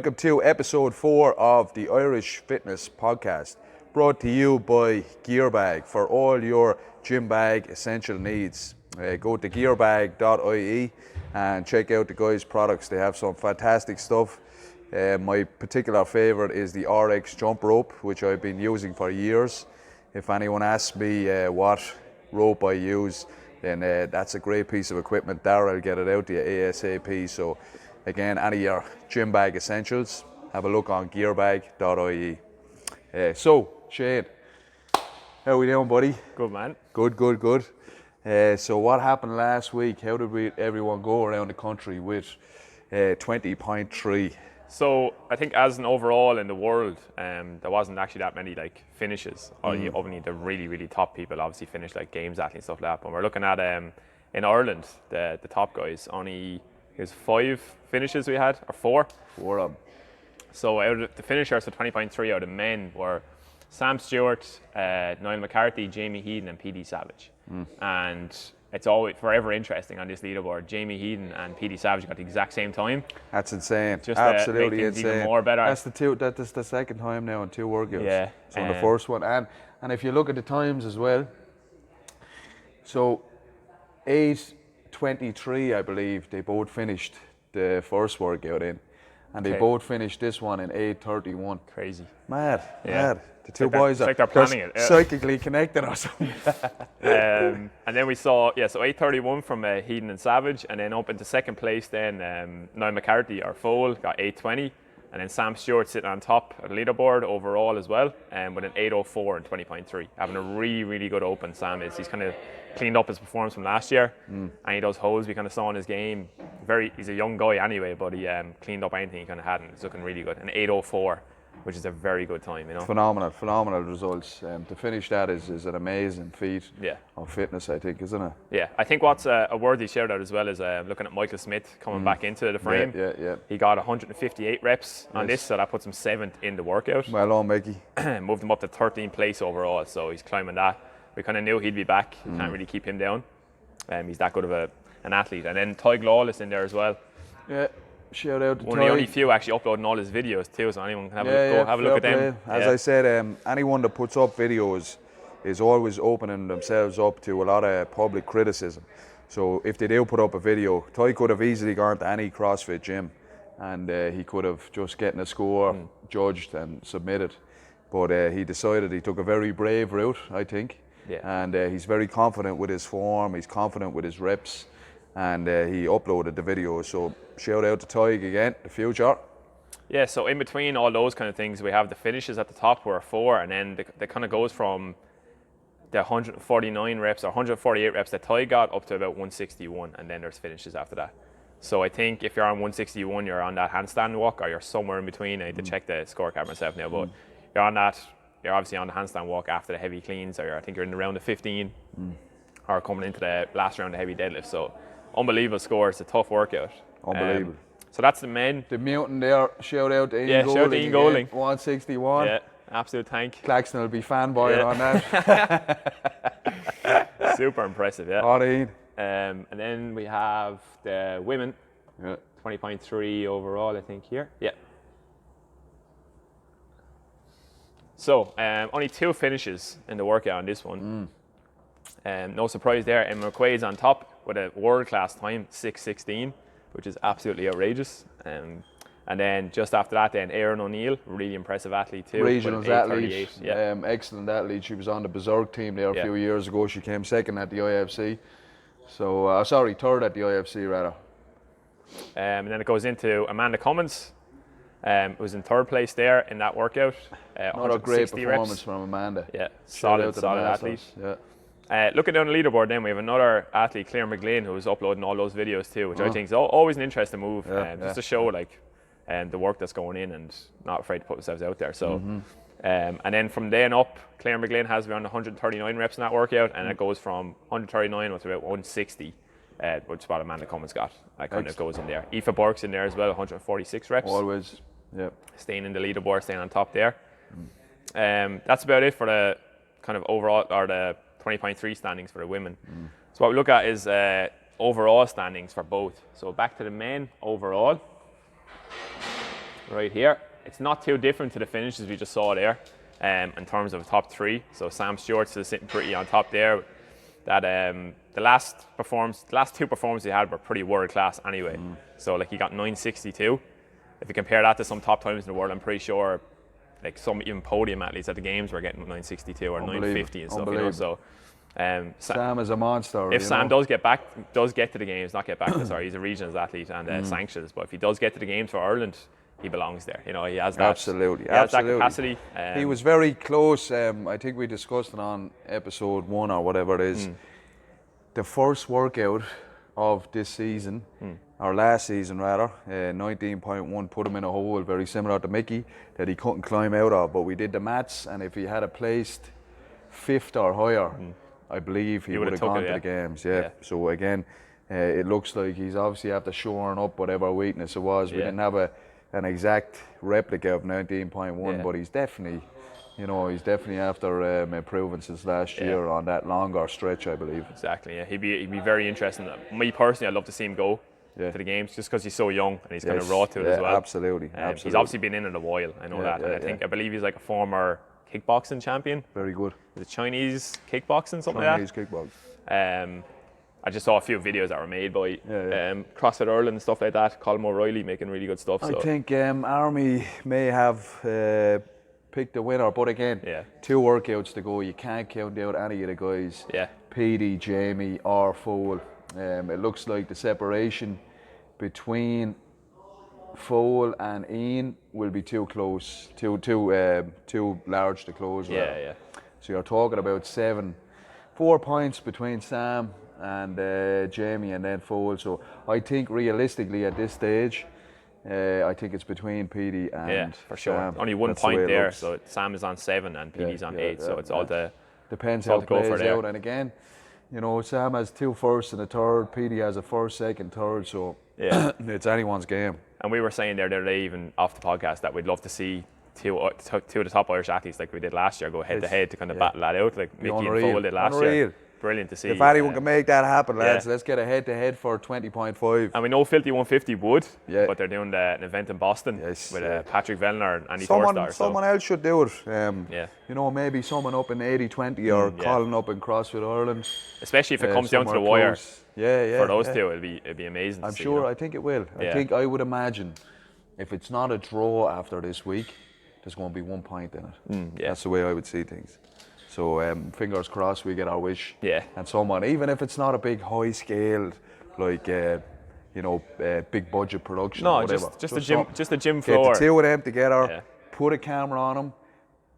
welcome to episode 4 of the Irish Fitness Podcast, brought to you by Gearbag for all your gym bag essential needs. Go to gearbag.ie and check out the guys' products. They have some fantastic stuff. My particular favourite is the RX jump rope, which I've been using for years. If anyone asks me what rope I use, then that's a great piece of equipment. Darryl will get it out to you ASAP. So again, any of your gym bag essentials, have a look on gearbag.ie. So, Shane, how are we doing, buddy? Good, man. Good. So what happened last week? How did everyone go around the country with 20.3? So I think as an overall in the world, there wasn't actually that many like finishes. Only the really top people obviously finished, like games athletes and stuff like that. But we're looking at in Ireland, the top guys, only there's 5 finishes we had, or 4. 4 of them. So out of the finishers, so 20.3 out of men were Sam Stewart, Niall McCarthy, Jamie Heaton and PD Savage. And it's always forever interesting on this leaderboard. Jamie Heaton and PD Savage got the exact same time. That's insane. Just absolutely make things insane. Even more better. That's the second time now in 2 workouts. Yeah. So the first one, and if you look at the times as well, so 8:23, I believe they both finished the first workout in, and they both finished this one in 8:31. Crazy. Mad. The two like boys it's are like they're planning it, yeah. psychically connected or something. And then we saw, so 8:31 from Heaton and Savage, and then up into second place then Niall McCarthy, our foal, got 8:20, and then Sam Stewart sitting on top of the leaderboard overall as well, with an 8:04 and 20.3. Having a really good open, Sam is. He's kind of cleaned up his performance from last year, and he does holds. We kind of saw in his game, he's a young guy anyway, but he cleaned up anything he kind of had, and it's looking really good. An 8:04. Which is a very good time, you know. Phenomenal results. To finish that is an amazing feat of fitness, I think, isn't it? Yeah, I think what's a worthy shout out as well is looking at Michael Smith coming back into the frame. Yeah. He got 158 reps on this, so that puts him 7th in the workout. Well done, Mickey. Moved him up to 13th place overall, so he's climbing that. We kind of knew he'd be back. Can't really keep him down. He's that good of an athlete. And then Tyg Lawless in there as well. Yeah. Shout out to One of the only few actually uploading all his videos too, so anyone can have a look at them. As I said, anyone that puts up videos is always opening themselves up to a lot of public criticism. So if they do put up a video, Ty could have easily gone to any CrossFit gym and he could have just gotten a score judged and submitted. But he decided he took a very brave route, I think. Yeah. And he's very confident with his form, he's confident with his reps, and he uploaded the video. So shout out to Tyg again, the future. Yeah, so in between all those kind of things, we have the finishes at the top were 4, and then the kind of goes from the 149 reps or 148 reps that Tyg got up to about 161, and then there's finishes after that. So I think if you're on 161, you're on that handstand walk, or you're somewhere in between. I need to check the scorecard myself now, but you're on that. You're obviously on the handstand walk after the heavy cleans, or I think you're in the round of 15, or coming into the last round of heavy deadlift. So unbelievable score. It's a tough workout. Unbelievable. So that's the men. The mutant there, shout out to Ian Golding. Shout out to Ian Golding. 161. Yeah, absolute tank. Claxton will be fanboying on that. Super impressive, yeah. All right. And then we have the women. 20.3 overall, I think, here. Yeah. So, only 2 finishes in the workout on this one. No surprise there. Emma McQuaid's on top with a world-class time, 6:16, which is absolutely outrageous. And then just after that, then Erin O'Neill, really impressive athlete too. Regionals athlete, yeah. Excellent athlete. She was on the Berserk team there a few years ago. She came 2nd at the IFC. So, 3rd at the IFC rather. And then it goes into Amanda Cummins. Was in 3rd place there in that workout. Not a great performance reps. from Amanda. Yeah, solid athlete. Yeah. Looking down the leaderboard then, we have another athlete, Claire McGlynn, who's uploading all those videos too, which I think is always an interesting move, just to show like the work that's going in and not afraid to put themselves out there. So, and then from then up, Claire McGlynn has around 139 reps in that workout, and it goes from 139 up to about 160, which is what Amanda Cummins got. That kind of goes in there. Aoife Burke's in there as well, 146 reps. Always, yeah. Staying in the leaderboard, staying on top there. That's about it for the kind of overall, or the 20.3 standings for the women. So what we look at is overall standings for both. So back to the men overall. right here. It's not too different to the finishes we just saw there in terms of top 3. So Sam Stewart's is sitting pretty on top there. That the last 2 performances he had were pretty world class anyway. So like he got 962. If you compare that to some top times in the world, I'm pretty sure like some even podium athletes at the games were getting 962 or 950 and stuff. You know, so Sam is a monster. If Sam does get to the games, not get back to, sorry, he's a regionals athlete and sanctions, but if he does get to the games for Ireland, he belongs there. You know, he has that. Absolutely. Has that capacity. He was very close. I think we discussed it on episode 1 or whatever it is. The first workout of this season, or last season rather, 19.1 put him in a hole very similar to Mickey that he couldn't climb out of. But we did the maths, and if he had placed 5th or higher, I believe he would have gone to the games. Yeah. So again, it looks like he's obviously after shoring up whatever weakness it was. We didn't have an exact replica of 19.1, but he's definitely, he's definitely after improving since last year on that longer stretch, I believe. Exactly. Yeah, he'd be very interesting. Me personally, I'd love to see him go to the games just because he's so young and he's kind of raw to it as well. Absolutely. He's obviously been in it a while. I know that, and I believe he's like a former kickboxing champion. Very good. Is it Chinese kickboxing, something Chinese like that? kickboxing. I just saw a few videos that were made by CrossFit Ireland and stuff like that. Colm O'Reilly making really good stuff. I think Armi may have picked the winner, but again, 2 workouts to go. You can't count out any of the guys. Yeah. Petey, Jamie, or Fowl. It looks like the separation between Fowl and Ian will be too close, too large to close. Yeah. So you're talking about 4 points between Sam and Jamie and then Fowl. So I think realistically at this stage, I think it's between Petey and for sure. Sam. Only 1 That's the way point it there, looks. so Sam is on 7 and Petey's on 8. So it's all the depends all how to it go plays for there. out. And again, Sam has 2 firsts and a third. Petey has a first, second, third. So it's anyone's game. And we were saying there the other day, even off the podcast, that we'd love to see two of the top Irish athletes like we did last year go head to head to kind of battle that out, like Mickey and Fowl did last year. Brilliant to see. If anyone can make that happen, lads, let's get a head-to-head for 20.5. And we know Filthy 150 would, but they're doing an event in Boston with Patrick Vellner and Andy Thorstar. Someone else should do it. Maybe someone up in 80-20 or Colin up in CrossFit Ireland. Especially if it comes down to the wire. For those two, it'd be amazing. I'm sure. I think it will. I would imagine if it's not a draw after this week, there's going to be 1 point in it. That's the way I would see things. So fingers crossed we get our wish. And someone, even if it's not a big high-scaled, like big budget production. No, or whatever. just a gym floor. Get the 2 of them together. Put a camera on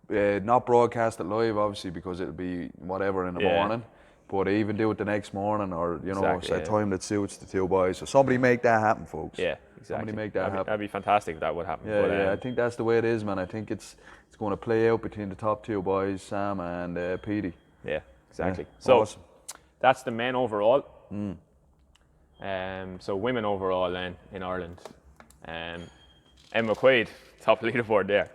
them. Not broadcast it live, obviously, because it'll be whatever in the morning. But even do it the next morning, or a time that suits the 2 boys. So somebody make that happen, folks. Yeah, exactly. Somebody make that happen. That'd be fantastic if that would happen. I think that's the way it is, man. I think it's going to play out between the top 2 boys, Sam and Petey. Yeah, exactly. So awesome. That's the men overall. So women overall then in Ireland. Emma McQuaid, top leaderboard there.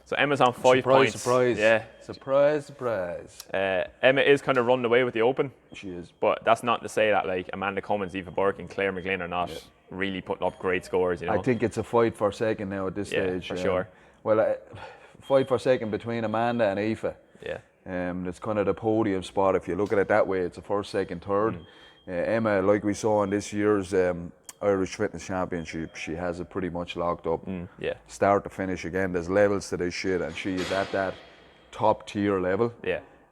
So Emma's on 5 points. Surprise. Yeah. Surprise. Emma is kind of running away with the Open. She is. But that's not to say that like Amanda Cummins, Eva Burke and Claire McGlynn are not really putting up great scores. I think it's a fight for second now at this stage. For sure. Well, fight for second between Amanda and Aoife. Yeah. It's kind of the podium spot. If you look at it that way, it's a first, second, third. Emma, like we saw in this year's Irish Fitness Championship, she has it pretty much locked up. Start to finish again. There's levels to this shit, and she is at that top tier level.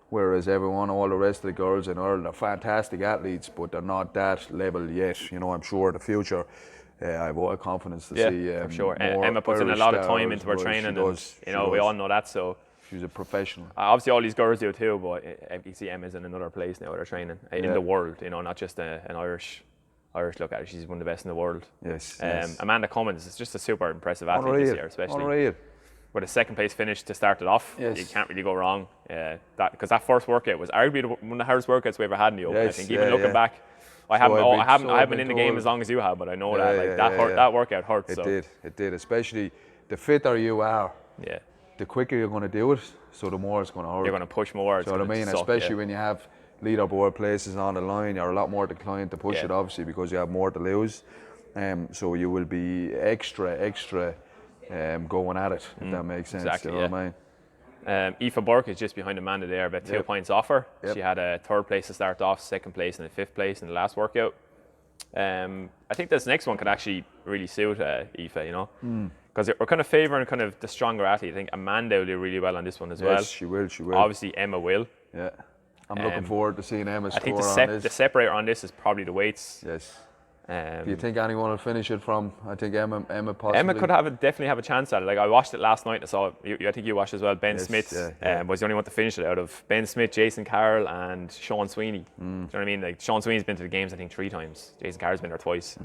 Whereas all the rest of the girls in Ireland are fantastic athletes, but they're not that level yet. I'm sure in the future. I have all confidence to see. For sure. More Emma puts in a Irish lot of time stars, into her but training, she does. we all know that. So she's a professional. Obviously, all these girls do too, but you see Emma's in another place now with her training in the world. Not just an Irish look at it. She's one of the best in the world. Yes. Amanda Cummins is just a super impressive athlete this year, especially with a second place finish to start it off. You can't really go wrong. Because that first workout was arguably one of the hardest workouts we ever had in the Open. I think even looking back. I haven't been in the game as long as you have, but I know that workout hurt. It did. Especially the fitter you are, the quicker you're going to do it, so the more it's going to hurt. You're going to push more. So what I mean, especially when you have leaderboard places on the line, you're a lot more inclined to push it, obviously, because you have more to lose. So you will be extra going at it, if that makes sense. exactly, You know what I mean? Aoife Burke is just behind Amanda there, about 2 points off her. Yep. She had a third place to start off, second place, and a fifth place in the last workout. I think this next one could actually really suit Aoife, you know, because we're kind of favouring kind of the stronger athlete. I think Amanda will do really well on this one as well. Yes, she will. Obviously, Emma will. Yeah. I'm looking forward to seeing Emma I score think on this. the separator on this is probably the weights. Yes. Do you think anyone will finish it from? I think Emma possibly. Emma could definitely have a chance at it. Like I watched it last night. I saw. I think you watched as well. Ben Smith was the only one to finish it out of Ben Smith, Jason Carroll, and Sean Sweeney. Do you know what I mean? Like Sean Sweeney's been to the games I think 3 times. Jason Carroll's been there twice.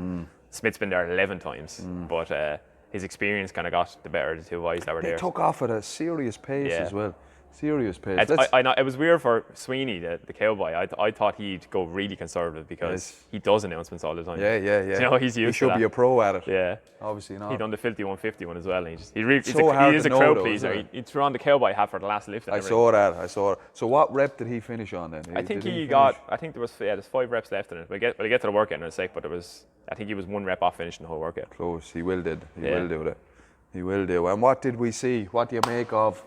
Smith's been there 11 times. But his experience kind of got the better of the 2 boys that were there. They took off at a serious pace as well. Serious pace. I know it was weird for Sweeney, the cowboy. I thought he'd go really conservative because he does announcements all the time. Yeah. You know, he's used to that. He should be a pro at it. Yeah. Obviously not. He done the filthy 150 one as well. And he is so hard a to know, crowd though, pleaser. He threw on the cowboy hat for the last lift. I saw that. So what rep did he finish on then? I think there's 5 reps left in it. We'll get to the workout in a sec, but I think he was 1 rep off finishing the whole workout. Close. He will do that. He will do. And what did we see? What do you make of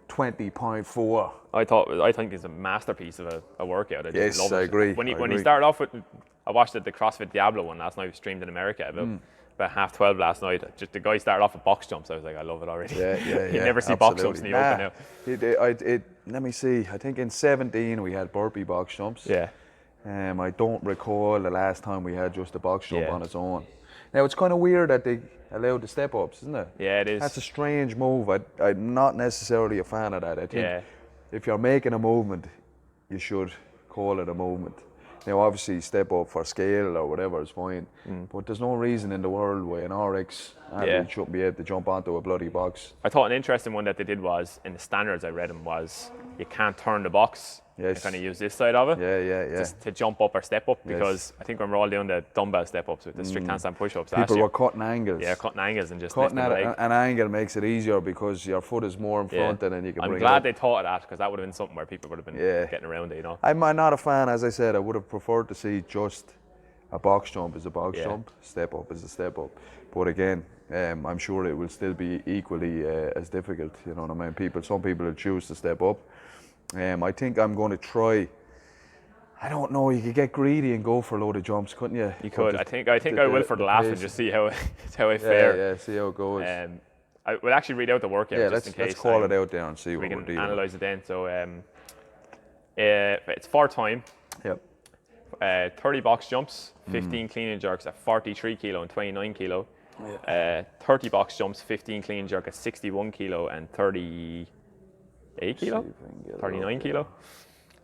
20.4? I think it's a masterpiece of a workout. Yes, I agree. When he started off with, I watched the CrossFit Diablo one last night. Streamed in America about 12:30 last night. Just the guy started off with box jumps. I was like, I love it already. Yeah. You never see box jumps in the open now. Let me see. I think in 17 we had burpee box jumps. Yeah. I don't recall the last time we had just a box jump on its own. Now it's kind of weird that they allowed the step ups, isn't it? Yeah, it is. That's a strange move. I'm not necessarily a fan of that. I think if you're making a movement, you should call it a movement. Now, obviously, step up for scale or whatever is fine, but there's no reason in the world why an RX athlete shouldn't be able to jump onto a bloody box. I thought an interesting one that they did was, in the standards I read them, was you can't turn the box. Yes. You kind of use this side of it. Yeah. Just to jump up or step up, because I think when we're all doing the dumbbell step ups with the strict handstand push ups, People were cutting angles. Yeah, cutting angles and just cutting lifting the leg. an angle makes it easier because your foot is more in front and then you can bring it up. I'm glad they thought of that, because that would have been something where people would have been getting around it, you know. I'm not a fan, as I said. I would have preferred to see just a box jump as a box jump, step up as a step up. But again, I'm sure it will still be equally as difficult. You know what I mean? Some people will choose to step up. I think I'm going to try. I don't know. You could get greedy and go for a load of jumps, couldn't you? You could. I think I will for the laugh and just see how I fare. Yeah. See how it goes. I will actually read out the workout just in case. Let's call it out there and see what we we're can dealing. analyse it then. So it's 4 time. Yep. 30 box jumps, 15 clean and jerks at 43 kilo and 29 kilo. 30 box jumps, 15 clean and jerk at 61 kilo and 38 kilo, 39 kilo.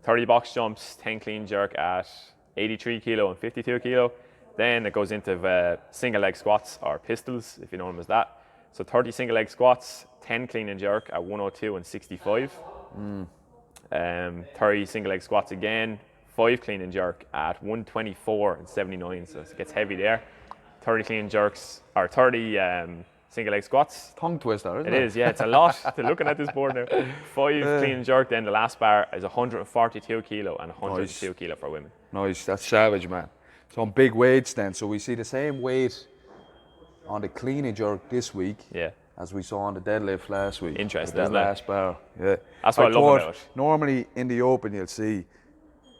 30 box jumps, 10 clean jerk at 83 kilo and 52 kilo. Then it goes into single leg squats or pistols, if you know them as that. So 30 single leg squats, 10 clean and jerk at 102 and 65. 30 single leg squats again, 5 clean and jerk at 124 and 79. So it gets heavy there. 30 clean jerks or 30 single leg squats. Tongue twister, isn't it? It is, yeah. It's a lot. Looking at this board now. 5 clean and jerk. Then the last bar is 142 kilo and 102 kilo for women. Nice. That's savage, man. Some big weights then. So we see the same weight on the clean and jerk this week as we saw on the deadlift last week. Interesting, that isn't last bar. Yeah. That's what I love about it. Normally in the open you'll see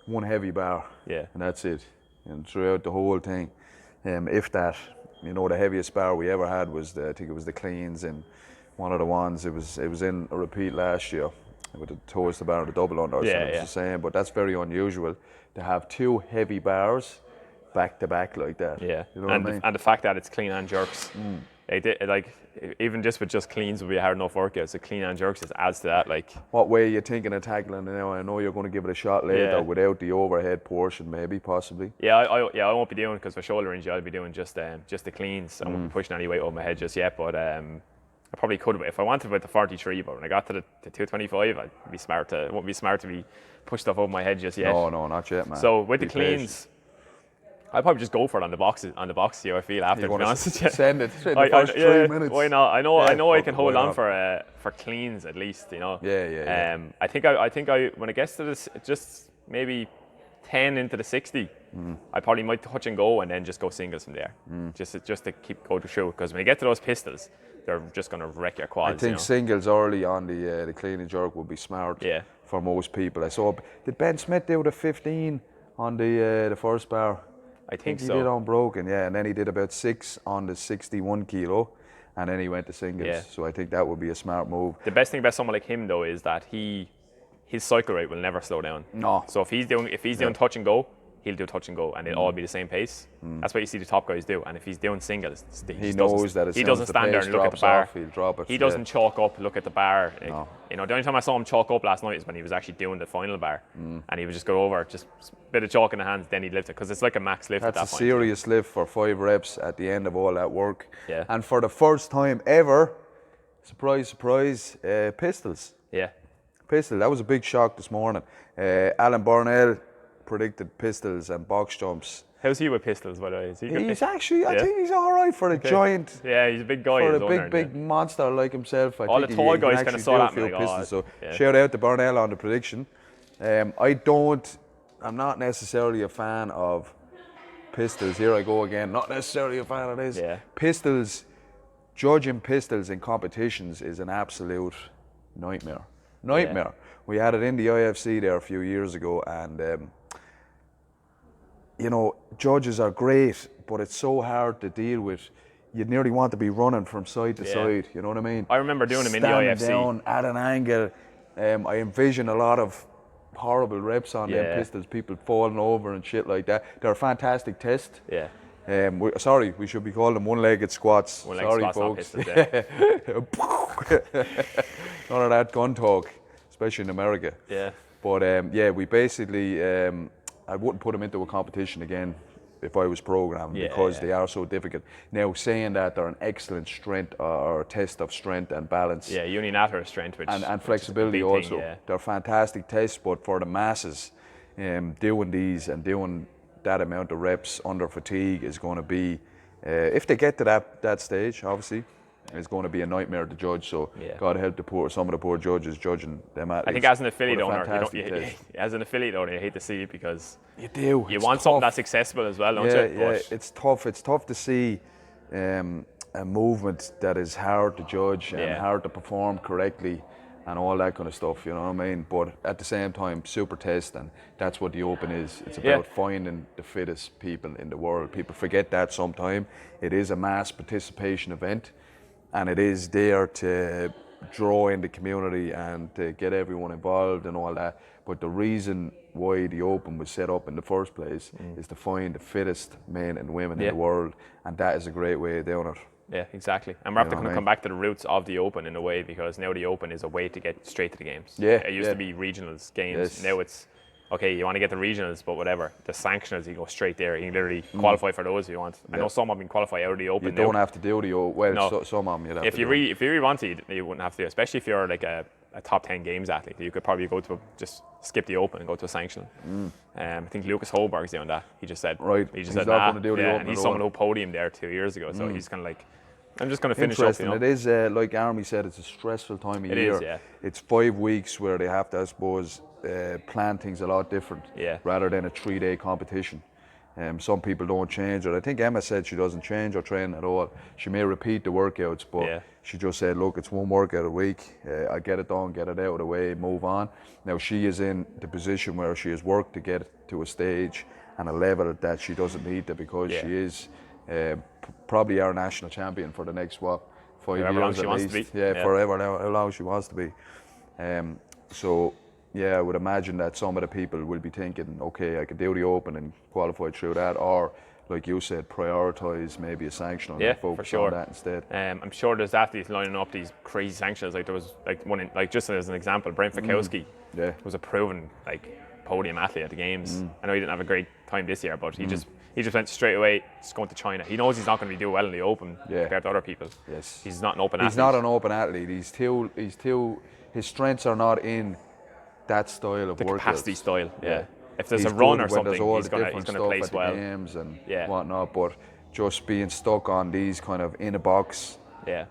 one heavy bar. Yeah. And that's it. And throughout the whole thing. If that, you know, the heaviest bar we ever had was I think it was the cleans, and one of the ones it was in a repeat last year with the toes to bar and the double unders. Yeah, it's the same, but that's very unusual to have 2 heavy bars back to back like that. Yeah, you know what I mean? And the fact that it's clean and jerks, even just with just cleans would be a hard enough workout. So clean and jerks just adds to that. Like, what way are you thinking of tackling it now? I know you're going to give it a shot later without the overhead portion, maybe, possibly. Yeah, I won't be doing, because for shoulder injury I'll be doing just the cleans. I won't be pushing any weight over my head just yet, but I probably could if I wanted with the 43. But when I got to the 225, I'd be smart to. It won't be smart to be push stuff over my head just yet. No, not yet, man. So with the cleans, I'll probably just go for it on the box. See how I feel after. To be honest with you. Send it in the first 3 minutes. Why not? I know I can hold on for cleans at least. You know. Yeah. I think when it gets to this, just maybe 10 into the 60, I probably might touch and go and then just go singles from there. Just to keep go to show, because when you get to those pistols, they're just going to wreck your I quads. think singles early on the clean and jerk would be smart for most people. I saw, did Ben Smith do the 15 on the first bar? I think he so. did unbroken, and then he did about 6 on the 61 kilo, and then he went to singles. Yeah. So I think that would be a smart move. The best thing about someone like him though is that his cycle rate will never slow down. No. So if he's doing touch and go, he'll do touch and go, and it'll all be the same pace. That's what you see the top guys do. And if he's doing singles, he knows that he doesn't stand there and look at the bar. He'll drop it. He doesn't chalk up, look at the bar. No. You know, the only time I saw him chalk up last night is when he was actually doing the final bar, and he would just go over, just a bit of chalk in the hands, then he'd lift it because it's like a max lift. That's at that a point. serious lift for 5 reps at the end of all that work. Yeah. And for the first time ever, surprise, surprise, pistols. Yeah. Pistol, that was a big shock this morning. Alan Burnell predicted pistols and box jumps. How's he with pistols, by the way? Is he good? He's actually, I think he's all right for a giant. Yeah, he's a big guy. For a big monster like himself. I all think the tall he guys can kind of actually saw do a that few and like, pistols. So yeah. shout out to Burnell on the prediction. I'm not necessarily a fan of pistols. Here I go again. Not necessarily a fan of this. Yeah. Pistols, judging pistols in competitions is an absolute nightmare. Nightmare. We had it in the IFC there a few years ago, and judges are great, but it's so hard to deal with. You nearly want to be running from side to side. You know what I mean? I remember doing them in the Standing IFC. down at an angle. I envision a lot of horrible reps on them pistols, people falling over and shit like that. They're a fantastic test. Yeah. We should be calling them one-legged squats. One-legged squats, folks. not pistols, None of that gun talk, especially in America. Yeah. But we basically, I wouldn't put them into a competition again if I was programmed because they are so difficult. Now, saying that, they're an excellent strength or test of strength and balance. Yeah, unilateral strength, and flexibility also. Thing, They're fantastic tests, but for the masses, doing these and doing that amount of reps under fatigue is going to be, if they get to that stage, obviously, it's going to be a nightmare to judge. So God help some of the poor judges judging them athletes. I think as an affiliate owner, as an affiliate owner, you hate to see it because you want something that's accessible as well, don't you? Yeah, it's tough. It's tough to see a movement that is hard to judge and hard to perform correctly and all that kind of stuff, you know what I mean? But at the same time, super test, and that's what the Open is. It's about finding the fittest people in the world. People forget that sometimes. It is a mass participation event, and it is there to draw in the community and to get everyone involved and all that. But the reason why the Open was set up in the first place is to find the fittest men and women in the world, and that is a great way of doing it. Yeah, exactly. And we're going to come back to the roots of the Open in a way, because now the Open is a way to get straight to the games. Yeah, it used to be regionals games. Yes. Now it's, okay, you want to get the regionals, but whatever. The sanctionals, you go straight there. You can literally qualify for those if you want. I know some of them can qualify out of the Open. You don't have to do the Open. Well, no. Some of them you'd have if to you do. If you really wanted, you wouldn't have to, especially if you're like a top 10 games athlete. You could probably go to just skip the Open and go to a sanctional. I think Lucas Holberg's doing that. He just said, He just said, not going to do the Open. And he's someone who podiumed there 2 years ago. So he's kind of like, I'm just going to finish up. Interesting. It is, like Armi said, it's a stressful time of year. It is, yeah. It's 5 weeks where they have to, I suppose, plan things a lot different rather than a 3-day competition. Some people don't change it. I think Emma said she doesn't change her training at all. She may repeat the workouts, but she just said, look, it's one workout a week. I get it done, get it out of the way, move on. Now she is in the position where she has worked to get to a stage and a level that she doesn't need to, because she is probably our national champion for the next 5 years at least. Forever now, how long she wants to be. So I would imagine that some of the people will be thinking, okay, I could do the Open and qualify through that, or like you said, prioritise maybe a sanction and focus on that instead. I'm sure there's athletes lining up these crazy sanctions. Like there was one just as an example, Brent Fikowski was a proven podium athlete at the games. I know he didn't have a great time this year, but he just went straight away, just going to China. He knows he's not going to do well in the Open compared to other people. Yes, he's not an Open athlete. He's not an Open athlete. He's too. His strengths are not in that style of the workout. Capacity style. Yeah. If there's a run or something, he's going to place well. Games and whatnot, but just being stuck on these kind of in a box,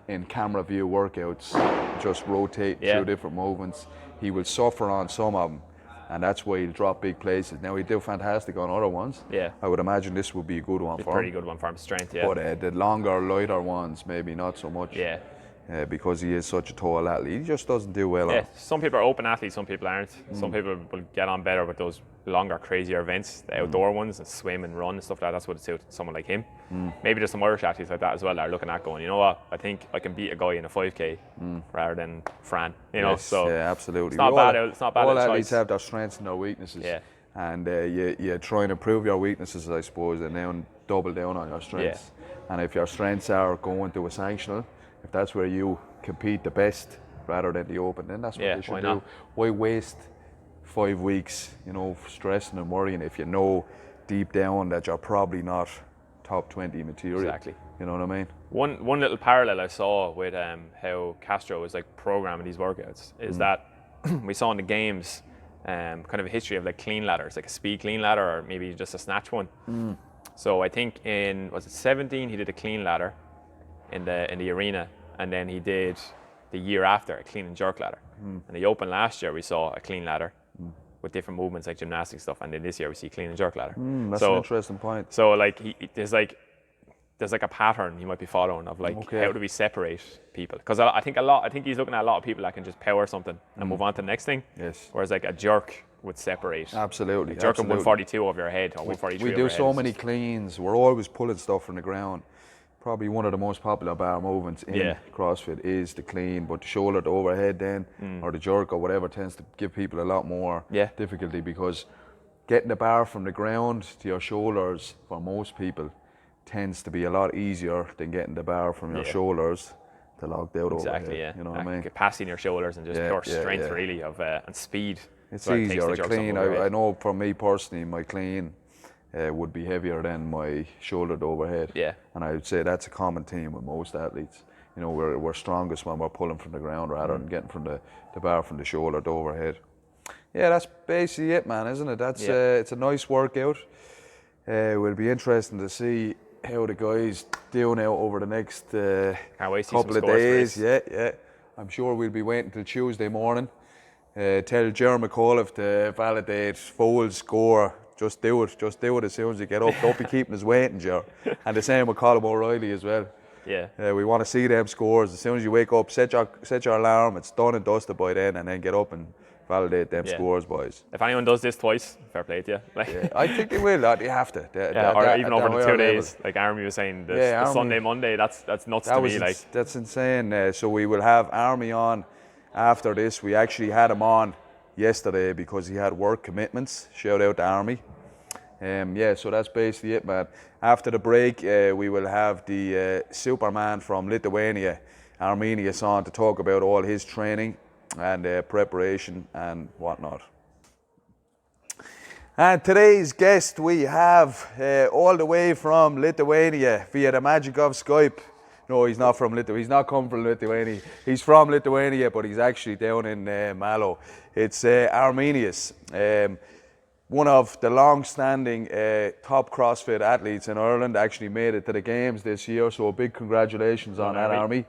in camera view workouts, just rotate through different movements, he will suffer on some of them. And that's why he'll drop big places. Now, he'll do fantastic on other ones. Yeah. I would imagine this would be a good one for him. Pretty good one for him, strength, But the longer, lighter ones, maybe not so much. Yeah. because he is such a tall athlete. He just doesn't do well on Yeah, it. some people are open athletes, some people aren't. Some people will get on better with those longer, crazier events, the outdoor ones, and swim and run and stuff like that. That's what it suits someone like him. Maybe there's some Irish athletes like that as well that are looking at going, you know what, I think I can beat a guy in a 5K rather than Fran. You know, Yes, so yeah, absolutely. it's not bad. It's not bad. All a athletes choice. have their strengths and their weaknesses. Yeah. And you try and improve your weaknesses, I suppose, and then double down on your strengths. And if your strengths are going to a sanctional, if that's where you compete the best rather than the open, then that's what Yeah, they should why do. not? Why waste 5 weeks, stressing and worrying if you know deep down that you're probably not top 20 material. Exactly. You know what I mean? One little parallel I saw with how Castro was like programming these workouts is that we saw in the games kind of a history of like clean ladders, like a speed clean ladder or maybe just a snatch one. So I think in 17 he did a clean ladder in the arena, and then he did the year after a clean and jerk ladder. And the Open last year we saw a clean ladder with different movements like gymnastic stuff, and then this year we see clean and jerk ladder. That's an interesting point. So like there's like a pattern you might be following of like how do we separate people? Because I think he's looking at a lot of people that can just power something and move on to the next thing. Yes. Whereas like a jerk would separate. Absolutely. Jerking absolutely. 142 over your head or 143 We over do your so head. many cleans. We're always pulling stuff from the ground. Probably one of the most popular bar movements in CrossFit is the clean, but the shoulder to overhead then, or the jerk or whatever, tends to give people a lot more difficulty, because getting the bar from the ground to your shoulders for most people tends to be a lot easier than getting the bar from your shoulders to locked out Exactly, overhead. yeah. You know what I mean? Capacity in your shoulders and just pure strength really of and speed. It's So it takes easier. the A jerks clean, up over your I head. know for me personally, my clean would be heavier than my shoulder to overhead. Yeah. And I would say that's a common theme with most athletes. We're strongest when we're pulling from the ground rather than getting from the bar from the shoulder to overhead. Yeah, that's basically it, man, isn't it? That's it's a nice workout. Will be interesting to see how the guys do now over the next Can't wait to see couple some of scores for days. this. Yeah. I'm sure we'll be waiting till Tuesday morning. Tell Jeremy McAuliffe to validate Foles' score. Just do it as soon as you get up. Don't be keeping us waiting, Jer. And the same with Colin O'Reilly as well. Yeah. We want to see them scores as soon as you wake up. Set your alarm. It's done and dusted by then, and then get up and validate them scores, boys. If anyone does this twice, fair play to you. Like, I think they will. They have to. or even over the higher 2 days, like Armi was saying, the Armi. Sunday, Monday, that's nuts to me. That's insane. So we will have Armi on after this. We actually had him on yesterday because he had work commitments. Shout out to Armi. So that's basically it, man. After the break, we will have the Superman from Lithuania, Arminius, on to talk about all his training and preparation and whatnot. And today's guest we have all the way from Lithuania via the magic of Skype. No, he's not from Lithuania. He's not come from Lithuania. He's from Lithuania, but he's actually down in Mallow. It's Arminius, one of the long-standing top CrossFit athletes in Ireland. Actually made it to the games this year, so a big congratulations on that, Armi.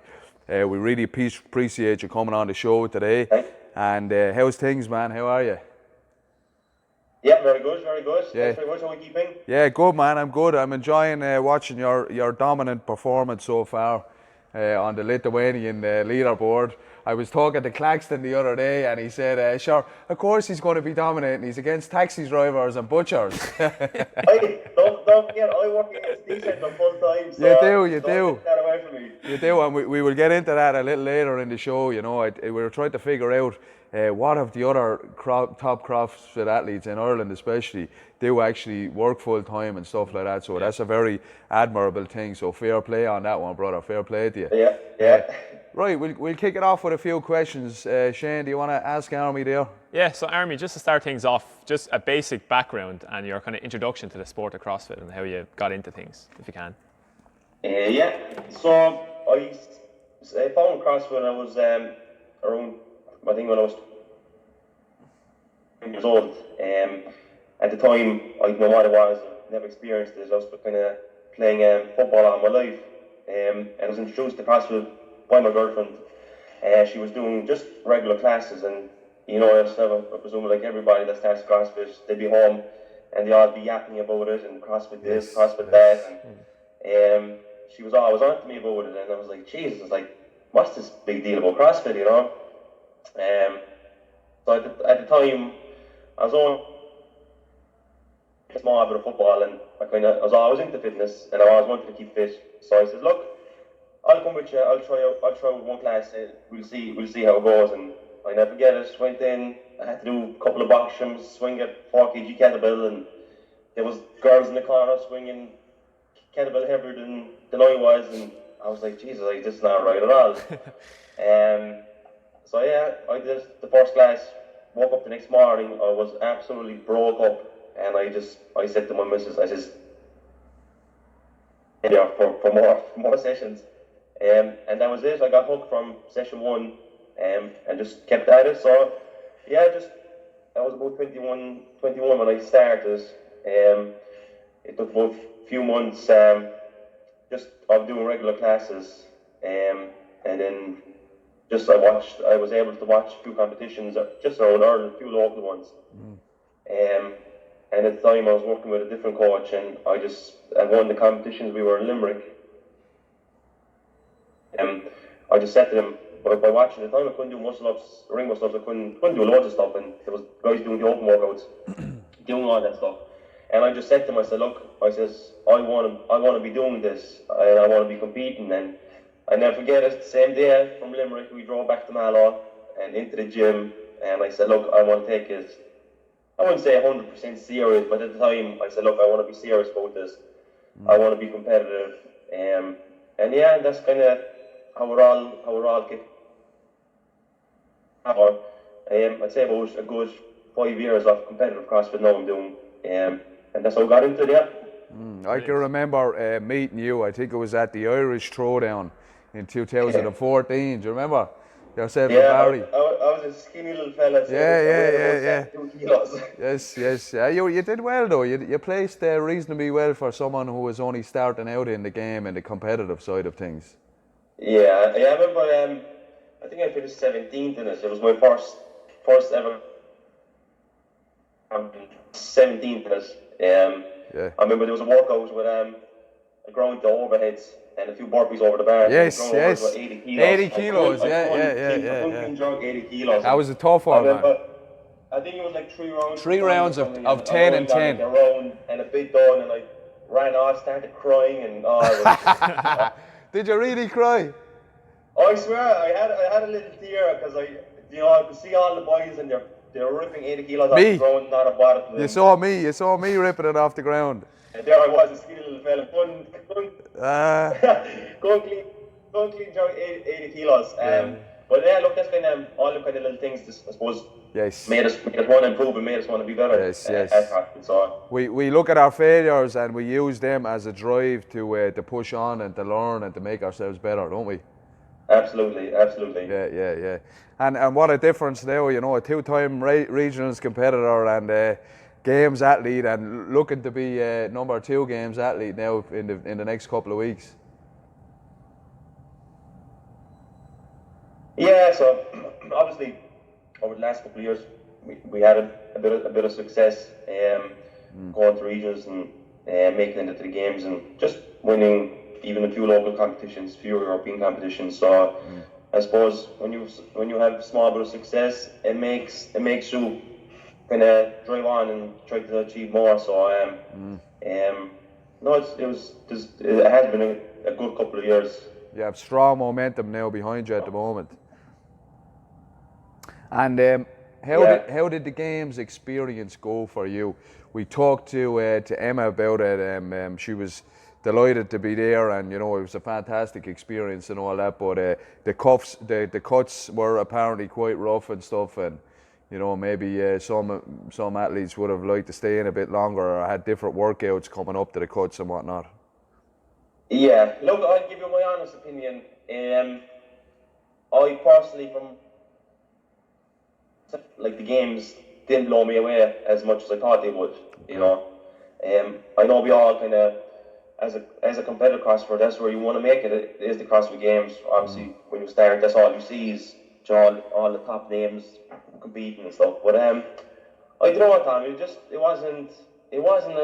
We really appreciate you coming on the show today. And how's things, man? How are you? Yeah, very good, very good. Yeah. Thanks very much. How are we keeping? Yeah, good, man. I'm good. I'm enjoying watching your dominant performance so far on the Lithuanian leaderboard. I was talking to Claxton the other day, and he said, sure, of course he's going to be dominating. He's against taxi drivers and butchers. Don't forget, I work against these the full time. So You do. Don't take that away from me. You do, and we will get into that a little later in the show. We were trying to figure out what of the other top CrossFit athletes in Ireland especially do actually work full time and stuff like that. So that's a very admirable thing. So fair play on that one, brother. Fair play to you. Yeah. Right, we'll kick it off with a few questions. Shane, do you want to ask Armi there? Yeah, so Armi, just to start things off, just a basic background and your kind of introduction to the sport of CrossFit and how you got into things, if you can. So I found CrossFit when I was around, I think when I was 20 years old. At the time, I didn't know what it was. I never experienced it. I was kind of playing football all my life. And I was introduced to CrossFit by my girlfriend. She was doing just regular classes, and I presume like everybody that starts CrossFit, they'd be home and they all be yapping about it and CrossFit CrossFit that. And she was always on to me about it, and I was like, Jesus, like what's this big deal about CrossFit, you know? So at the time, I was on a small bit of football, and I was always into fitness, and I always wanted to keep fit. So I said, look, I'll come with you. I'll try with one class. We'll see how it goes. And I never forget it. Went in. I had to do a couple of box jumps, swing a 4 kg kettlebell, and there was girls in the corner swinging kettlebell heavier than I was, and I was like, Jesus, this is not right at all. So yeah, I did the first class. Woke up the next morning. I was absolutely broke up, and I said to my missus, I says, yeah, for more sessions. And that was it. I got hooked from session 1, and just kept at it. So yeah, I was about 21 when I started. It took about a few months just of doing regular classes, and then I was able to watch a few competitions just around Ireland, a few local ones. And at the time I was working with a different coach, and at one of the competitions we were in Limerick. I just said to them, by watching the time, I couldn't do muscle-ups, ring muscle-ups, I couldn't do loads of stuff, and there was guys doing the open workouts, doing all that stuff. And I just said to them, I said, look, I want to be doing this, and I want to be competing. And I never forget it, the same day from Limerick, we drove back to Mallow and into the gym, and I said, look, I want to take it, I wouldn't say 100% serious, but at the time, I said, look, I want to be serious about this. I want to be competitive. And yeah, that's kind of how we're all kicked. I'd say about a good 5 years of competitive CrossFit now I'm doing, and that's how I got into it. Yeah. I can remember meeting you. I think it was at the Irish Throwdown in 2014. Do you remember? Yourself and Barry. I was a skinny little fella. So Yeah. 2 kilos. Yes. You did well though. You placed reasonably well for someone who was only starting out in the game and the competitive side of things. Yeah. I remember. I think I finished 17th in it. It was my first ever. 17th in it. I remember there was a workout with a ground to overheads and a few burpees over the bar. Yes. 80 kilos. 80 kilos. I couldn't jog 80 kilos. That was a tough one, man. I think it was like 3 rounds. 3 rounds of 10 and 10. Like a round and a bit done, and I ran off, started crying, and Did you really cry? I swear, I had a little tear because I could see all the boys and they're ripping 80 kilos off the ground, not a bother to them. You saw me ripping it off the ground. And there I was, a skinny little fella, couldn't clean jog 80 kilos. But yeah, look, that's kind of all the kind of little things, I suppose, made us want to improve and made us want to be better at CrossFit. So we look at our failures and we use them as a drive to push on and to learn and to make ourselves better, don't we? Absolutely. Yeah. And what a difference now, a 2-time regionals competitor and games athlete, and looking to be number 2 games athlete now in the next couple of weeks. Yeah, so obviously over the last couple of years we had a bit of success going to regions and making it to the games and just winning even a few local competitions, few European competitions. So I suppose when you have a small bit of success, it makes you kind of drive on and try to achieve more. So no, it has been a good couple of years. You have strong momentum now behind you at the moment. And how did the games experience go for you? We talked to Emma about it. She was delighted to be there, and it was a fantastic experience and all that. But the cuts were apparently quite rough and stuff, and maybe some athletes would have liked to stay in a bit longer or had different workouts coming up to the cuts and whatnot. Yeah, look, I'll give you my honest opinion. I personally, the games didn't blow me away as much as I thought they would. I know we all kind of, as a competitive CrossFit, that's where you want to make it. It is the CrossFit Games. Obviously, when you start, that's all you see is all the top names competing and stuff. But I don't know what time. It wasn't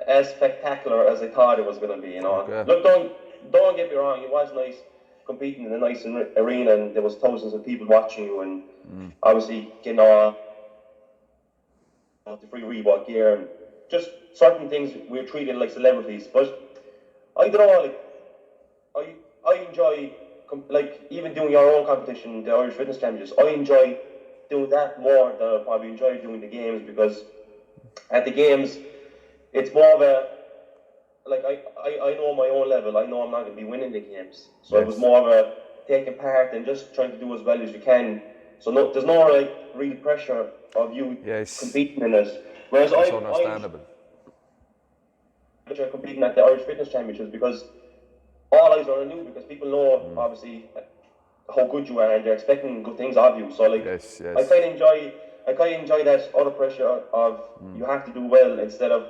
as spectacular as I thought it was going to be. Okay. Look, don't get me wrong. It was nice competing in a nice arena and there was thousands of people watching you and obviously getting all the free Reebok gear and just certain things we were treated like celebrities. But I don't know, like I enjoy like even doing your own competition, the Irish Fitness Championships. I enjoy doing that more than I probably enjoy doing the games, because at the games it's more of a like I know my own level. I know I'm not going to be winning the games, so it was more of a taking part and just trying to do as well as you can. So there's no like real pressure of you competing in it. Whereas That's understandable. I competing at the Irish Fitness Championships because all eyes are on you, because people know obviously how good you are and they're expecting good things of you. So like I kind of enjoy that other pressure of you have to do well instead of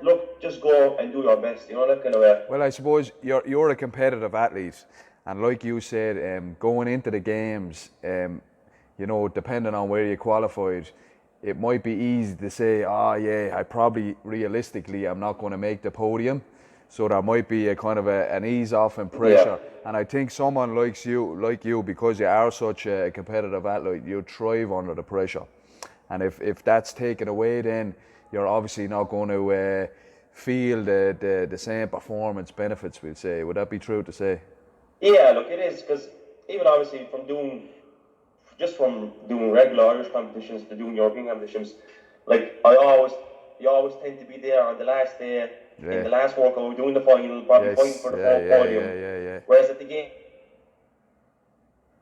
look, just go and do your best, you know, that kind of way. Well, I suppose you're a competitive athlete, and like you said, going into the games, you know, depending on where you qualified, it might be easy to say, I probably realistically I'm not going to make the podium. So there might be a kind of an ease off in pressure. Yeah. And I think someone like you, because you are such a competitive athlete, you thrive under the pressure. And if that's taken away, then you're obviously not going to feel the same performance benefits, we'll say. Would that be true to say? Yeah, look, it is, because even obviously from doing regular Irish competitions to doing European competitions, like you always tend to be there on the last day, in the last workout, doing the final, probably fighting for the podium. Whereas at the game,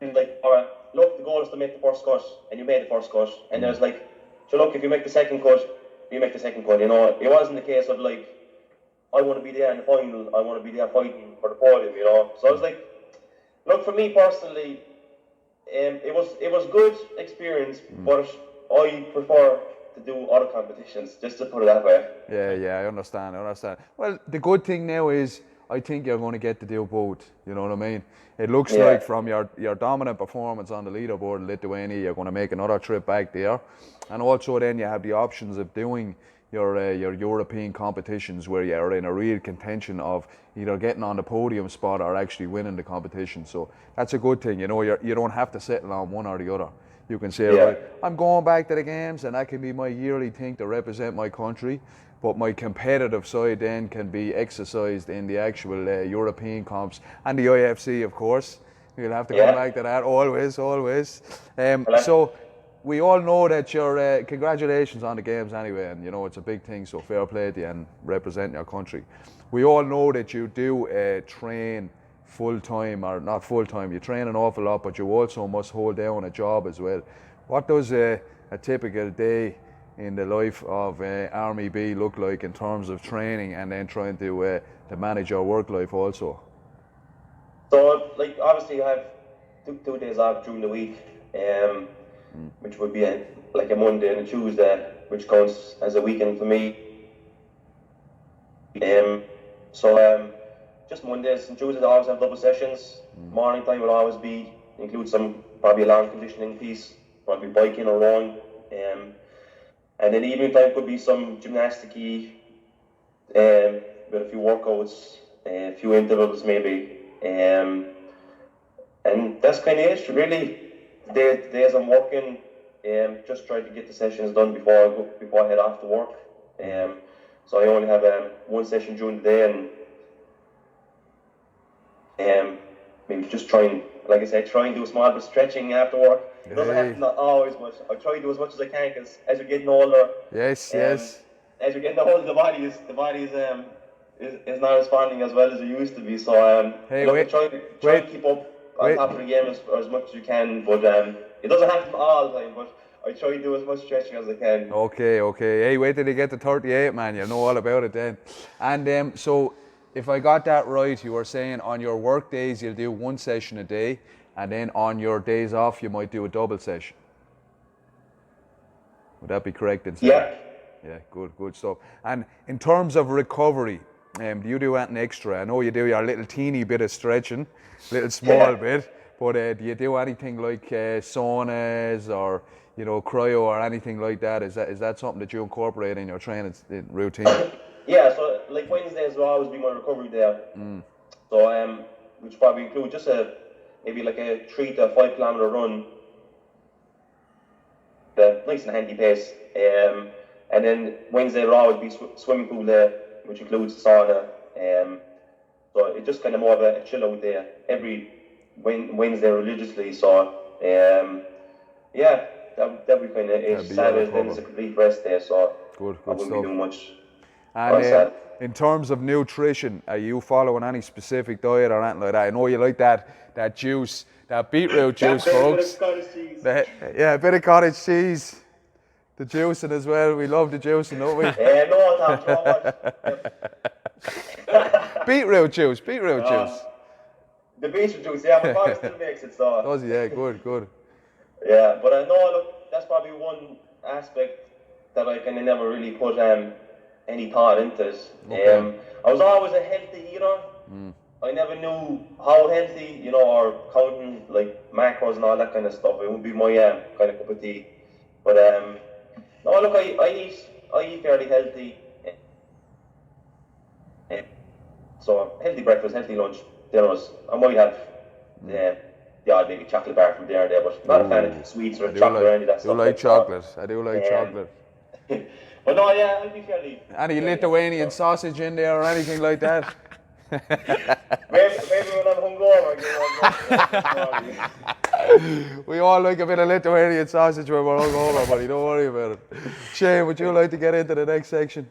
like, alright, look, the goal is to make the first cut, and you made the first cut, and there's like, so look, if you make the second cut, you make the second cut, you know. It wasn't the case of like, I want to be there in the final, I want to be there fighting for the podium, you know. So I was like, look, for me personally, it was good experience, but I prefer to do other competitions, just to put it that way. Yeah, I understand. Well, the good thing now is I think you're going to get to do both, you know what I mean? It looks like from your dominant performance on the leaderboard in Lithuania, you're going to make another trip back there. And also then you have the options of doing your European competitions where you're in a real contention of either getting on the podium spot or actually winning the competition. So that's a good thing, you know, you don't have to settle on one or the other. You can say, right, I'm going back to the games and that can be my yearly thing to represent my country, but my competitive side then can be exercised in the actual European comps and the IFC, of course. We'll have to come back to that always. So we all know that you're, congratulations on the games anyway, and you know it's a big thing, so fair play to you and represent your country. We all know that you do train full-time, or not full-time, you train an awful lot, but you also must hold down a job as well. What does a typical day in the life of Army B look like in terms of training and then trying to manage your work life also? So, like, obviously I have two days off during the week, which would be a Monday and a Tuesday, which counts as a weekend for me. Just Mondays and Tuesdays I always have double sessions. Morning time will always include some probably a long conditioning piece, probably biking or rowing. And then evening time could be some gymnasticy, with a few workouts, a few intervals maybe. And that's kind of it, really. The days I'm working, just try to get the sessions done before I head off to work. So I only have one session during the day, and maybe just try and, like I said, try and do a small bit of stretching after work. It doesn't happen not always much. I try to do as much as I can, because as you're getting older, as you're getting older, the body is not responding as well as it used to be. So try to keep up on top of the game as much as you can. But it doesn't happen all the time. But I try to do as much stretching as I can. Okay. Hey, wait till you get to 38, man. You'll know all about it then. And so, if I got that right, you were saying on your work days you'll do one session a day, and then on your days off you might do a double session. Would that be correct in saying? Yeah, good stuff. And in terms of recovery, do you do anything extra? I know you do your little teeny bit of stretching, little small bit, but do you do anything like saunas or cryo or anything like that? Is that something that you incorporate in your training routine? Yeah, so like Wednesdays will always be my recovery day. So which probably include just a maybe like a 3 to 5 kilometer run, the nice and handy pace. And then Wednesday will always be swimming pool day, which includes sauna. So it's just kind of more of a chill out day every Wednesday religiously. So yeah, that would kind of it. Saturday then it's a complete rest day, so Good I wouldn't stuff. be doing much. And in terms of nutrition, are you following any specific diet or anything like that? I know you like that juice, that beetroot juice, folks. Yeah, a bit of cottage cheese. The juicing as well. We love the juicing, don't we? No, Tom, Beetroot juice. The beetroot juice, yeah, my father still makes it, so. Does he? Yeah, good. Yeah, but I know, look, that's probably one aspect that I kind of never really put any thought into it. Okay. I was always a healthy eater. I never knew how healthy, or counting like macros and all that kind of stuff. It would be my kind of cup of tea. But no, look, I eat fairly healthy. So healthy breakfast, healthy lunch, dinners. I might have the odd maybe chocolate bar from there and there, but not a fan of sweets or chocolate or any of that stuff. I do like chocolate. But no, yeah, I'll be fairly. Any Lithuanian sausage in there or anything like that? maybe when I'm hungover. We all like a bit of Lithuanian sausage when we're hungover, buddy. Don't worry about it. Shane, would you like to get into the next section?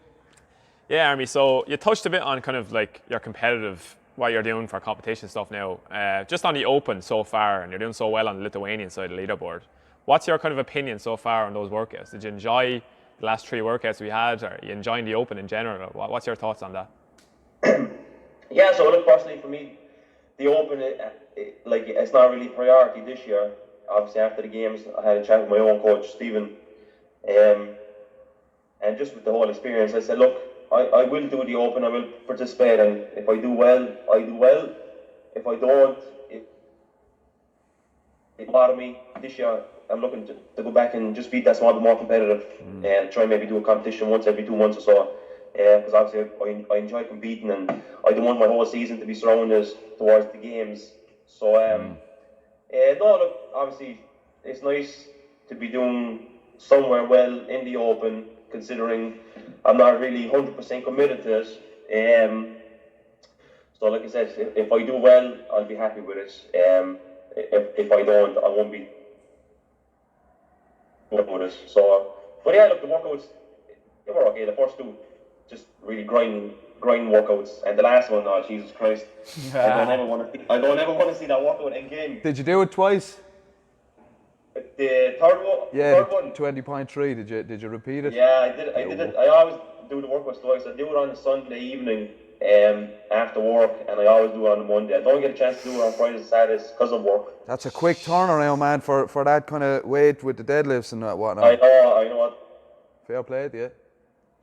Yeah, Armi, so you touched a bit on kind of like your competitive, what you're doing for competition stuff now. Just on the Open so far, and you're doing so well on the Lithuanian side of the leaderboard. What's your kind of opinion so far on those workouts? Did you enjoy the last 3 workouts we had, or are you enjoying the Open in general? What's your thoughts on that? Yeah, so look, personally for me, the Open, it's not really a priority this year. Obviously, after the games, I had a chat with my own coach, Stephen, and just with the whole experience, I said, look, I will do the Open, I will participate, and if I do well, I do well. If I don't, it bothers me. This year, I'm looking to go back and just be that small bit more competitive and try and maybe do a competition once every 2 months or so. Because obviously I enjoy competing, and I don't want my whole season to be surrounded towards the games. So no, look, obviously it's nice to be doing somewhere well in the Open, considering I'm not really 100% committed to it. So like I said, if I do well, I'll be happy with it. If I don't, I won't be with it. So, but yeah, look, the workouts, they were okay. The first 2, just really grind workouts, and the last one, oh Jesus Christ, I don't ever want to see that workout again. Did you do it twice? The third one. Yeah, third one. 20.3. Did you repeat it? Yeah, I did it. I always do the workouts twice. I do it on a Sunday evening, after work, and I always do it on the Monday. I don't get a chance to do it on Fridays and Saturdays because of work. That's a quick turnaround, man, for that kind of weight with the deadlifts and whatnot. I know what. Fair play to you.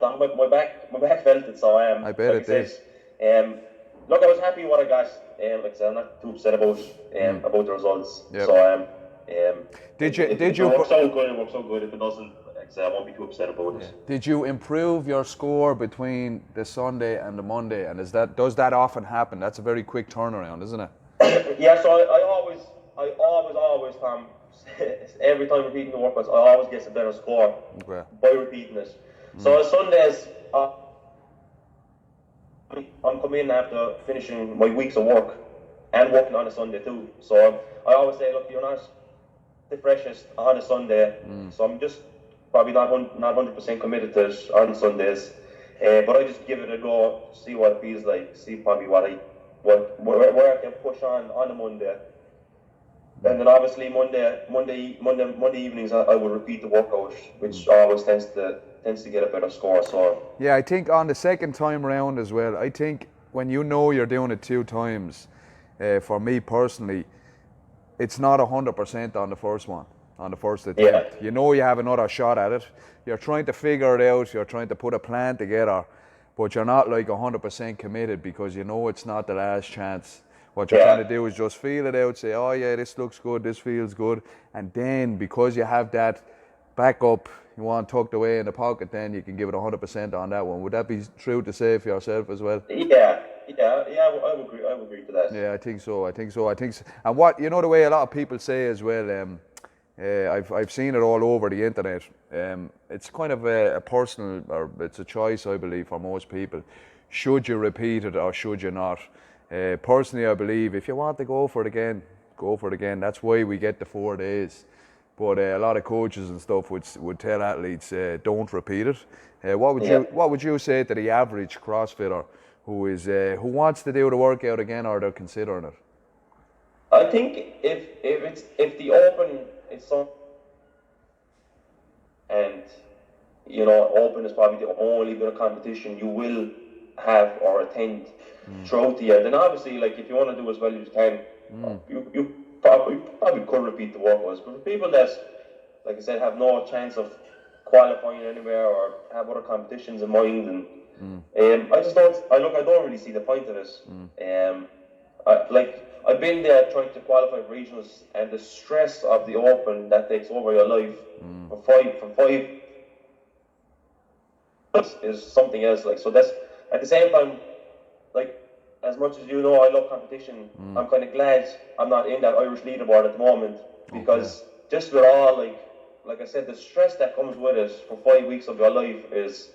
My back felt it, so I bet like it did. Look, I was happy with what I got. Like I said, I'm not too upset about the results. Yep. So Did it works so good. It works so good. If it doesn't, like I said, I won't be too upset about it. Did you improve your score between the Sunday and the Monday? And does that often happen? That's a very quick turnaround, isn't it? Yeah. So I always, Tom, every time repeating the workouts, I always get a better score by repeating it. So on Sundays, I'm coming in after finishing my weeks of work and working on a Sunday too. So I always say, look, you're not the freshest on a Sunday, so I'm just probably not 100% committed to it on Sundays. But I just give it a go, see what it feels like, see probably where I can push on a Monday. And then obviously Monday evenings I will repeat the workout, which always tends to get a better score. So yeah, I think on the second time round as well, I think when you know you're doing it 2 times, for me personally, it's not 100% on the first one, on the first attempt. Yeah. You know you have another shot at it. You're trying to figure it out. You're trying to put a plan together, but you're not like 100% committed because you know it's not the last chance. What you're trying to do is just feel it out, say, oh yeah, this looks good, this feels good. And then because you have that backup, you want tucked away in the pocket, then you can give it 100% on that one. Would that be true to say for yourself as well? Yeah, I would agree. I would agree to that. Yeah, I think so. And what the way a lot of people say as well. I've seen it all over the internet. It's kind of a personal, or it's a choice, I believe, for most people. Should you repeat it or should you not? Personally, I believe if you want to go for it again, go for it again. That's why we get the 4 days. But a lot of coaches and stuff would tell athletes don't repeat it. What would you say to the average CrossFitter who wants to do the workout again, or they're considering it? I think if the Open is some, and Open is probably the only bit of competition you will have or attend throughout the year, then obviously, like, if you want to do as well as you can, you probably could repeat the workouts. But for people that, like I said, have no chance of qualifying anywhere or have other competitions in mind, and I don't really see the point of it. I've been there trying to qualify for regionals, and the stress of the Open that takes over your life from five is something else. Like, so that's at the same time, like, as much as I love competition, I'm kind of glad I'm not in that Irish leaderboard at the moment, because just with all, like I said, the stress that comes with it for 5 weeks of your life is,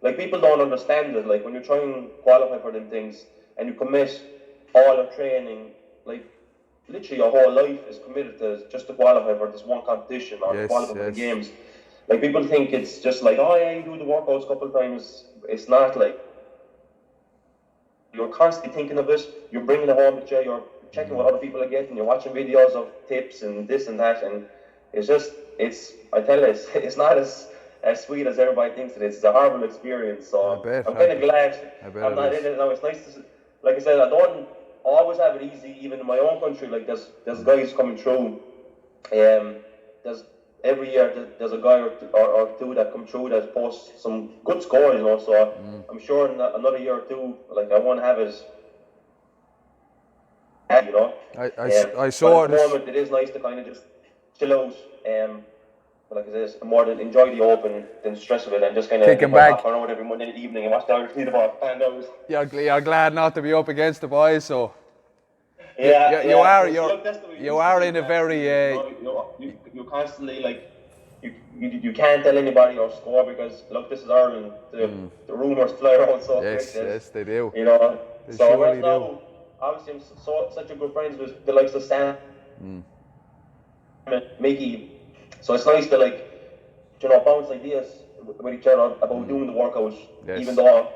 like, people don't understand it. Like, when you try and qualify for them things and you commit all your training, like, literally your whole life is committed to just to qualify for this one competition or to qualify for the games. Like, people think it's just like, oh yeah, you do the workouts a couple of times. It's not. Like, you're constantly thinking of it, you're bringing it home with you, you're checking what other people are getting, you're watching videos of tips and this and that, and I tell you, it's not as sweet as everybody thinks it is. It's a horrible experience, so I'm kind of glad I'm not in it now. It's nice to, like I said, I don't always have it easy, even in my own country. Like, there's guys coming through, every year there's a guy or two that come through that post some good scores, so I'm sure in another year or two, like, I won't have it, I saw but at the moment it is nice to kind of just chill out, but like I said, more than enjoy the Open than the stress of it, and just kind of kicking back around every Monday evening and watch the Irish leaderboard pan out. You're glad not to be up against the boys, so you are in a very you constantly, like, you can't tell anybody your score, because look, this is Ireland. The rumours fly around so quick. Yes, they do. They so surely now, do. obviously, I'm such a good friends with the likes of Sam and Mickey. So it's nice to, like, bounce ideas with each other about doing the workouts, even though,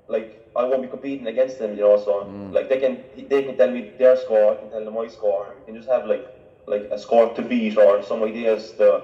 like, I won't be competing against them, so like, they can tell me their score, I can tell them my score, and we can just have like a score to beat or some ideas to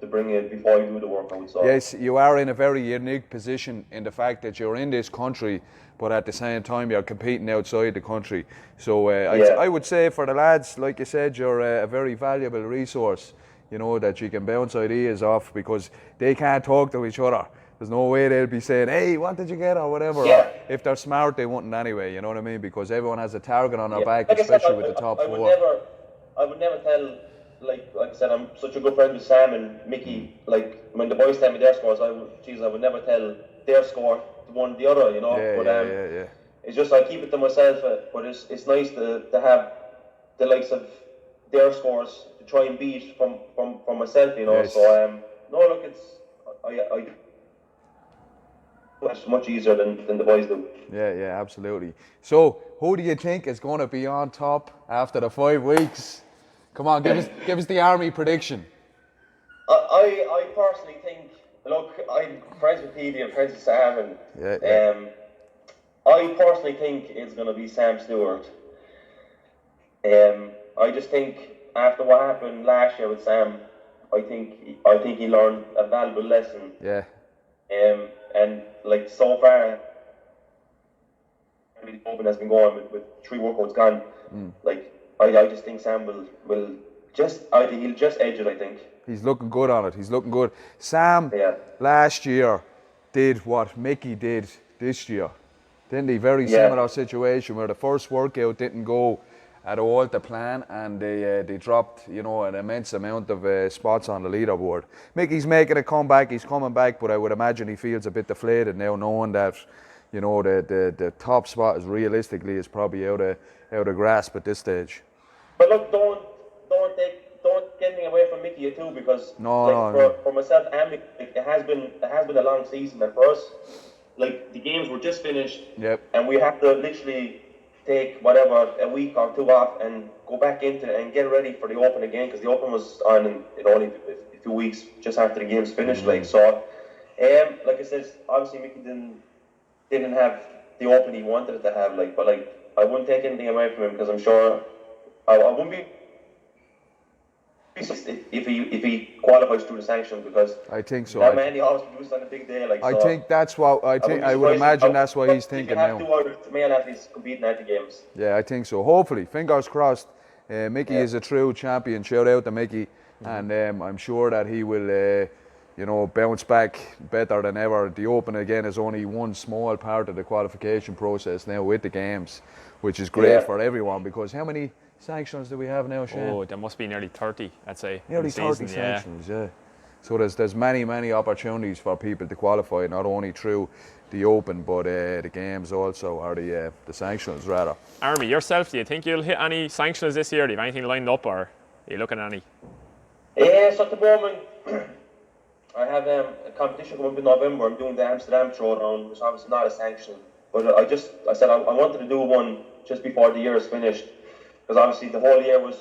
bring in before you do the workout. So yes, you are in a very unique position in the fact that you're in this country, but at the same time you're competing outside the country. So I would say for the lads, like you said, you're a very valuable resource, that you can bounce ideas off, because they can't talk to each other. There's no way they'll be saying, hey, what did you get, or whatever. Or if they're smart, they wouldn't anyway, you know what I mean? Because everyone has a target on their back, like especially with the top four. I would never tell, like I said, I'm such a good friend with Sam and Mickey. Like, when the boys tell me their scores, I would never tell their score to one or the other, It's just, I keep it to myself, but it's nice to have the likes of their scores to try and beat from myself, So, no, look, it's much easier than the boys do. Yeah, absolutely. So, who do you think is going to be on top after the 5 weeks? Come on, give us the Army prediction. I personally think, look, I'm friends with Petey and friends with Sam, and I personally think it's going to be Sam Stewart. I just think after what happened last year with Sam, I think he learned a valuable lesson. Yeah. And like, so far, the Open has been going with 3 workouts gone. Like, I just think Sam will just, I think he'll just edge it, I think. He's looking good on it. He's looking good. Sam last year did what Mickey did this year. Didn't he? Very similar situation where the first workout didn't go at all to plan, and they dropped, an immense amount of spots on the leaderboard. Mickey's making a comeback. He's coming back, but I would imagine he feels a bit deflated now, knowing that, you know, the top spot is realistically is probably out of grasp at this stage. But look, don't get anything away from Mickey too, because for myself and Mickey, it has been a long season, and for us, like the games were just finished, and we have to literally take whatever a week or two off and go back into it and get ready for the Open again, because the Open was on in only a few weeks just after the games finished. Like so, like I said, obviously Mickey didn't have the Open he wanted it to have. Like, but like I wouldn't take anything away from him, because I'm sure I wouldn't be if he qualifies through the sanctions, because I think so. That man, he always produces on a big day. Like, I think that's what I would imagine that's what he's thinking now. You have two male athletes competing at the games. Yeah, I think so. Hopefully, fingers crossed. Mickey is a true champion. Shout out to Mickey, and I'm sure that he will, bounce back better than ever. The Open again is only one small part of the qualification process now with the games, which is great for everyone, because how many sanctions do we have now, Shane? Oh, there must be nearly 30, I'd say. Nearly 30 sanctions, yeah. So there's many opportunities for people to qualify, not only through the Open, but the games also, or the sanctions rather. Armi, yourself, do you think you'll hit any sanctions this year? Do you have anything lined up, or are you looking at any? Yes, at the moment, I have a competition coming up in November. I'm doing the Amsterdam Showdown, which obviously not a sanction, but I said I wanted to do one just before the year is finished, because obviously the whole year was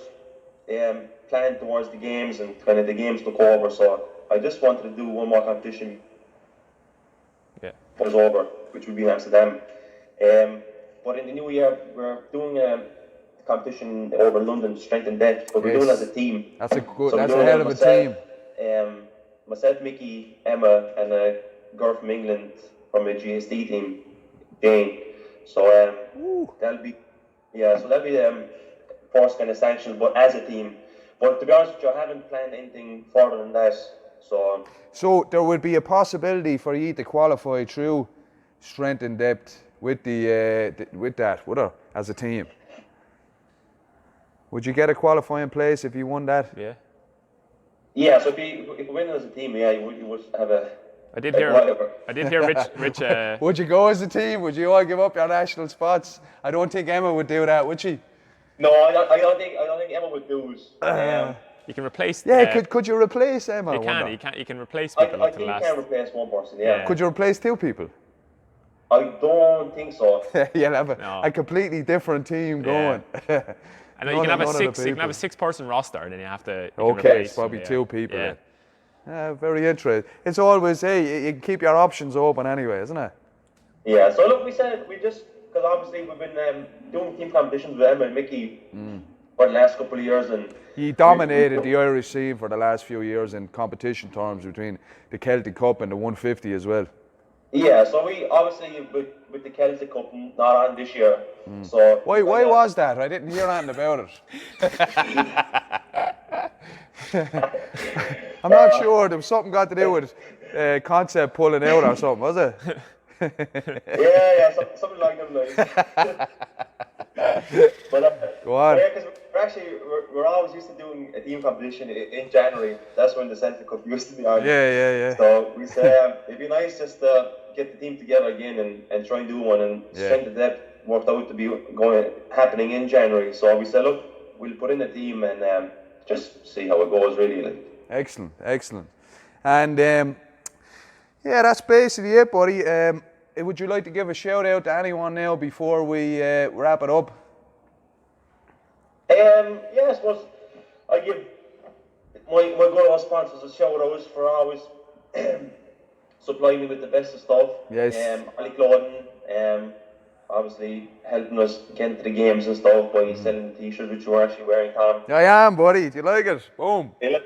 planned towards the games, and kind of the games took over. So I just wanted to do one more competition. Was over, which would be in Amsterdam. But in the new year, we're doing a competition over in London, strength and depth, but we're doing it as a team. That's a hell of a team. Myself, Mickey, Emma, and a girl from England from a GSD team, Jane. So that'll be first kind of sanction, but as a team. But to be honest with you, I haven't planned anything further than that. So there would be a possibility for you to qualify through strength and depth with as a team. Would you get a qualifying place if you won that? Yeah. Yeah. So if we win as a team, you would have a. I did hear Rich. Would you go as a team? Would you all give up your national spots? I don't think Emma would do that, would she? No, I don't think Emma would do it. You can replace. Yeah, could you replace Emma? You can replace people. I think you can replace one person. Yeah. Could you replace two people? I don't think so. You'll have a completely different team going. I know you can have a 6-person roster, and then you have to. It's probably two people. Yeah. Very interesting. It's always you can keep your options open anyway, isn't it? Yeah. So look, because obviously we've been doing team competitions with Emma and Mickey for the last couple of years, and he dominated the Irish scene for the last few years in competition terms between the Celtic Cup and the 150 as well. Yeah, so we obviously with the Celtic Cup not on this year. So why was that? I didn't hear anything about it. I'm not sure. There was something got to do with concept pulling out or something, was it? yeah, something like them. But go on. Yeah, because we're always used to doing a team competition in January. That's when the Celtic Cup used to be on. Yeah. So we said it'd be nice just to get the team together again and try and do one. And strength and depth worked out to be happening in January. So we said, look, we'll put in a team and just see how it goes. Really. Excellent. And that's basically it, buddy. Would you like to give a shout out to anyone now before we wrap it up? I suppose I give my good sponsors a shout out for always supplying me with the best of stuff. Yes. Ali Clothing, obviously helping us get into the games and stuff by selling the t-shirts which you're actually wearing, Tom. I am, buddy. Do you like it? Boom. They look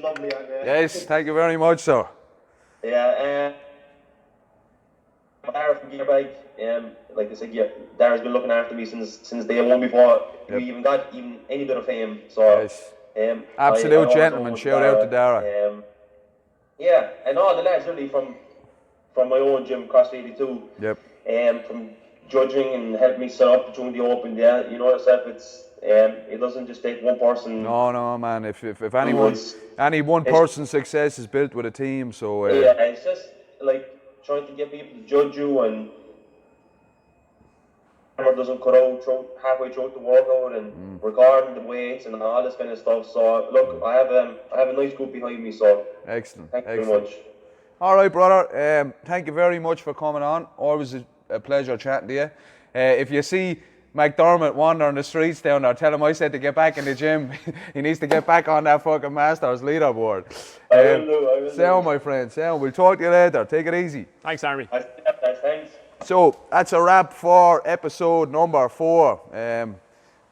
lovely on there. Yes, thank you very much, sir. Yeah, Dara from Gearbag, like I said, Dara's been looking after me since day one before we even got any bit of fame. So, absolute gentleman. Shout out to Dara. And all the lads really from my own gym, CrossFit 82. Yep. From judging and helping me set up during the Open. Yeah, you know yourself. It's it doesn't just take one person. No, man. If any one person's success is built with a team, so it's just like trying to get people to judge you and camera doesn't cut out halfway through the workout, and recording the weights and all this kind of stuff. So look, I have a nice group behind me. So Excellent. thank you very much. All right, brother. Thank you very much for coming on. Always a pleasure chatting to you. If you see McDermott wandering the streets down there, tell him I said to get back in the gym. He needs to get back on that fucking Masters leaderboard. I will do. Sound, my friend. Sound. We'll talk to you later. Take it easy. Thanks, Armi. Thanks. So that's a wrap for episode number 4.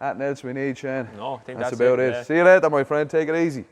Anything else we need, Shane? No, I think that's that's about it. it. Yeah. See you later, my friend. Take it easy.